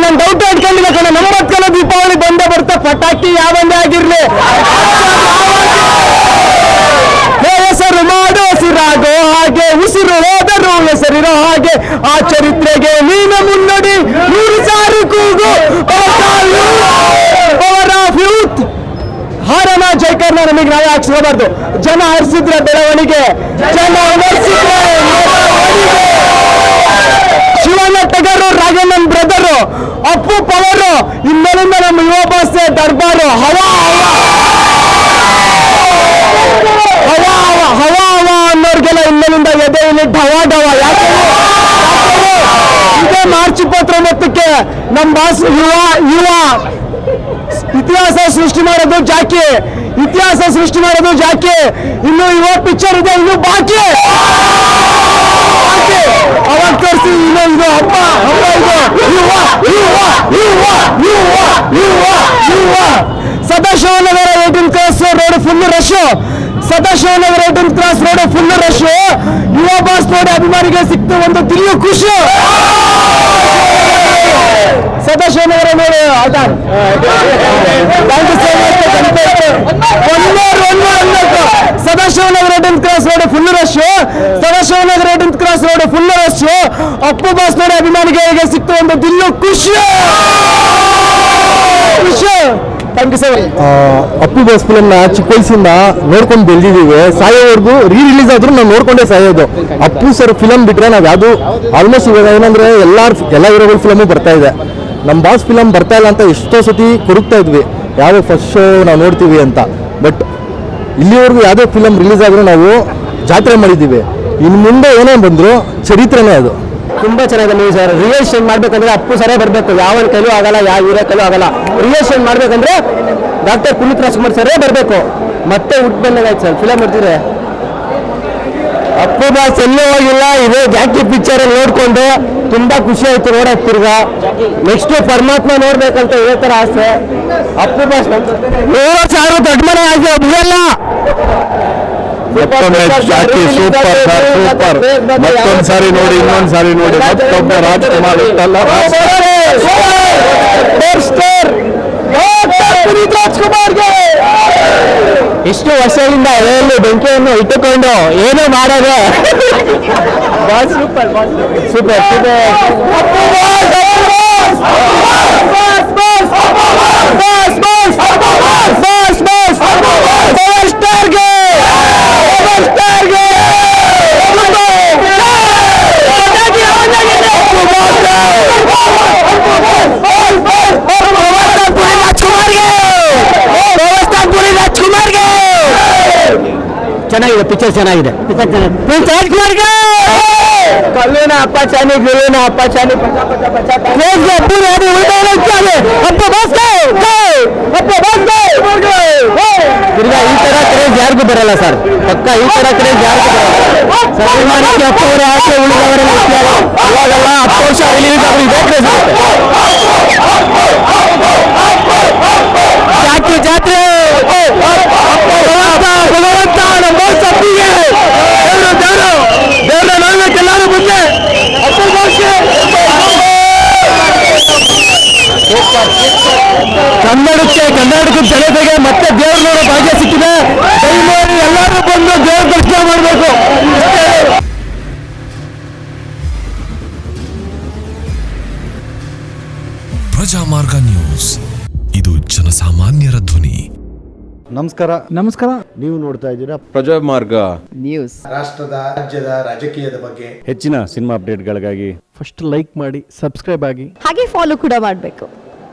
ನಾನು ಡೌಟ್ ಇಟ್ಕೊಂಡಿಲ್ಲ ಕಣ. 90 ದೀಪಾವಳಿ ಬಂದೇ ಬರ್ತಾ ಪಟಾಕಿ ಯಾವಂದೇ ಆಗಿರ್ಲಿ ಹೆಸರು ಮಾಡೋ ಸಿರಾಗೋ ಹಾಗೆ ಉಸಿರು ಹೋದರೂ ಹೆಸರಿರೋ ಹಾಗೆ ಆ ಚರಿತ್ರೆಗೆ ನೀನು ಮುನ್ನಡಿ 100 ಸಾರಿ ಕೂಗು ಪವರ್ ಆಫ್ ಯೂತ್. ಹಾರನ ಜೈಕರ್ನ ನಮಗೆ ನಾವೇ ಹಾಕ್ಸ್ಕೋಬಾರ್ದು. ಜನ ಹರಿಸಿದ್ರೆ ಬೆಳವಣಿಗೆ, ಜನ ಹರಿಸಿದ್ರೆ ಶಿವಣ್ಣ ಟಗರು, ರಾಘಣ್ಣನ್ ಬ್ರದರು, ಅಪ್ಪು ಪವರು, ಇನ್ಮೇಲಿಂದ ನಮ್ಮ ಯುವ ಬಾಸೆ ದರ್ಬಾರು. ಹವಾ ಅನ್ನೋರ್ಗೆಲ್ಲ ಇನ್ಮೇಲಿಂದ ಎದೆ ಇಲ್ಲಿ ಢವ ಢವ. ಯಾಕೆ ಇದೇ ಮಾರ್ಚ್ 29ಕ್ಕೆ ನಮ್ಮ ಬಾಸ್ ಯುವ ಇತಿಹಾಸ ಸೃಷ್ಟಿ ಮಾಡೋದು ಜಾಕಿ, ಇನ್ನು ಯುವ ಪಿಕ್ಚರ್ ಇದೆ, ಇನ್ನು ಬಾಕಿ ಅವಾಗ ತೋರಿಸಿ. ಇದು ಹಬ್ಬ ಯುವ Sadashivanagar 18 cross road full rush. Sadashivanagar 18 cross road full rush. Yuva boss ನೋಡಿ ಅಭಿಮಾನಿಗೆ ಸಿಕ್ತು ಒಂದು ದಿಲ್ಲು ಖುಷಿ. ಸದಾಶಿವನಗರ ನೋಡಿ Aadhaar Sadashivanagar 18 cross road full rush. Sadashivanagar 18 cross road full rush. Appu boss ನೋಡಿ ಅಭಿಮಾನಿಗೆ ಸಿಕ್ತು ಒಂದು ದಿಲ್ಲು ಖುಷಿ. Thank you sir. Appu boss ಫಿಲಮ್ನ ಚಿಕ್ಕ ವಯಸ್ಸಿಂದ ನೋಡ್ಕೊಂಡು ಬೆಳೆದಿದ್ದೀವಿ. ಸಾಯೋವರೆಗೂ ರಿಲೀಸ್ ಆದ್ರೂ ನಾವು ನೋಡ್ಕೊಂಡೇ ಸಾಯೋದು. ಅಪ್ಪು ಸರ್ ಫಿಲಮ್ ಬಿಟ್ರೆ ನಾವು ಯಾವುದು ಆಲ್ಮೋಸ್ಟ್ ಇವಾಗ ಏನಂದ್ರೆ ಎಲ್ಲ ಹೀರೋಗಳ ಫಿಲಮು ಬರ್ತಾ ಇದೆ. ನಮ್ಮ ಬಾಸ್ ಫಿಲಮ್ ಬರ್ತಾ ಇಲ್ಲ ಅಂತ ಎಷ್ಟೋ ಸತಿ ಕೊರಗ್ತಾ ಇದ್ವಿ, ಯಾವುದೋ ಫಸ್ಟ್ ಶೋ ನಾವು ನೋಡ್ತೀವಿ ಅಂತ. ಬಟ್ ಇಲ್ಲಿವರೆಗೂ ಯಾವುದೇ ಫಿಲಮ್ ರಿಲೀಸ್ ಆದರೂ ನಾವು ಜಾತ್ರೆ ಮಾಡಿದ್ದೀವಿ. ಇನ್ನು ಮುಂದೆ ಏನೇ ಬಂದರೂ ಚರಿತ್ರೆನೇ ಅದು. ತುಂಬಾ ಚೆನ್ನಾಗಿದೆ ನೀವು ಸರ್. ರಿಯೇಷನ್ ಮಾಡ್ಬೇಕಂದ್ರೆ ಅಪ್ಪು ಸರೇ ಬರಬೇಕು. ಯಾವ ಕೈಲೂ ಆಗಲ್ಲ, ಯಾವ ಹೀರೋ ಕೈಲೂ ಆಗಲ್ಲ. ರಿಯೇಷನ್ ಮಾಡ್ಬೇಕಂದ್ರೆ ಡಾಕ್ಟರ್ ಪುನೀತ್ ರಾಜ್ಕುಮಾರ್ ಸರೇ ಬರಬೇಕು. ಮತ್ತೆ ಹುಟ್ಟು ಬಂದಾಗಾಯ್ತು ಸರ್ ಫಿಲಮ್ ಮಾಡ್ತಿದ್ರೆ. ಅಪ್ಪು ಬಾಸ್ ಎಲ್ಲೂ ಹೋಗಿಲ್ಲ, ಇದೇ ಜಾಕಿ ಪಿಕ್ಚರ್ ನೋಡ್ಕೊಂಡು ತುಂಬಾ ಖುಷಿ ಆಯ್ತು ನೋಡಕ್. ತಿರ್ಗಾ ನೆಕ್ಸ್ಟ್ ಪರಮಾತ್ಮ ನೋಡ್ಬೇಕಂತ ಇದೇ ತರ ಆಸೆ. ಅಪ್ಪು ಬಾಸ್ 100 ಸಾವಿರ ದೊಡ್ಡ ಮನೆ ಆಗಿ ಒಬ್ಬಲ್ಲ. ಮತ್ತೊಮ್ಮೆ ಜಾಕಿ ಸೂಪರ್ ಸರ್, ಸೂಪರ್. ಮತ್ತೊಂದು ಸಾರಿ ನೋಡಿ, ಇನ್ನೊಂದು ಸಾರಿ ನೋಡಿ. ಮತ್ತೊಬ್ಬ ರಾಜ್ಕುಮಾರ್ ರಾಜ್ಕುಮಾರ್ಗೆ ಇಷ್ಟು ವರ್ಷದಿಂದ ಎಲೆಯಲ್ಲಿ ಬೆಂಕಿಯನ್ನು ಇಟ್ಟುಕೊಂಡು ಏನೋ ಮಾಡೋದು. ಸೂಪರ್ ಸೂಪರ್ ಚೆನ್ನಾಗಿದೆ ಪಿಕ್ಚರ್, ಚೆನ್ನಾಗಿದೆ. ಕಲ್ಲಿನ ಅಪ್ಪ ಚಾನಿ, ಗುರುವಿನ ಅಪ್ಪ ಚಾನಿ, ತಿರ್ಗಾ ಈ ತರ ಕ್ರೇಜ್ ಯಾರಿಗೂ ಬರಲ್ಲ ಸರ್. ಪಕ್ಕ ಈ ತರ ಕ್ರೇಜ್ ಯಾರಿಗೂ ಬರಲ್ಲ. ಸನ್ಮಾನಕ್ಕೆ ಅಪ್ಪ ಅವರು ಆಸೆ ಉಳಿದವರೆಲ್ಲ ಅವಾಗೆಲ್ಲ 10 ವರ್ಷ ರಿಲೀಸ್ ಆದ್ರೆ ಇದೇ ಕ್ರೇಜ್ ಆಗುತ್ತೆ. ಜಾತ್ರೆ ಭಗವಂತ ನಮ್ಮ ಸಪ್ಪಿಗೆ ದೇವ್ರ ನೋಡ್ಬೇಕೆಲ್ಲಾರು ಮುಂದೆ. ಕನ್ನಡಕ್ಕೆ ಜನತೆಗೆ ಮತ್ತೆ ದೇವ್ರ ನೋಡೋ ಭಾಗ್ಯ ಸಿಕ್ಕಿದೆ. ದಯಮಾಡಿ ಎಲ್ಲರೂ ಬಂದು ದೇವ್ರ ದರ್ಶನ ಮಾಡಬೇಕು. ಪ್ರಜಾಮಾರ್ಗ ನ್ಯೂಸ್, ಇದು ಜನಸಾಮಾನ್ಯರ ಧ್ವನಿ. ನಮಸ್ಕಾರ. ನೀವು ನೋಡ್ತಾ ಇದ್ದೀರಾ ಪ್ರಜಾಮಾರ್ಗ ನ್ಯೂಸ್. ರಾಷ್ಟ್ರದ, ರಾಜ್ಯದ, ರಾಜಕೀಯದ ಬಗ್ಗೆ ಹೆಚ್ಚಿನ ಸಿನಿಮಾ ಅಪ್ಡೇಟ್ಗಳಿಗಾಗಿ ಫಸ್ಟ್ ಲೈಕ್ ಮಾಡಿ, ಸಬ್ಸ್ಕ್ರೈಬ್ ಆಗಿ, ಹಾಗೆ ಫಾಲೋ ಕೂಡ ಮಾಡಬೇಕು.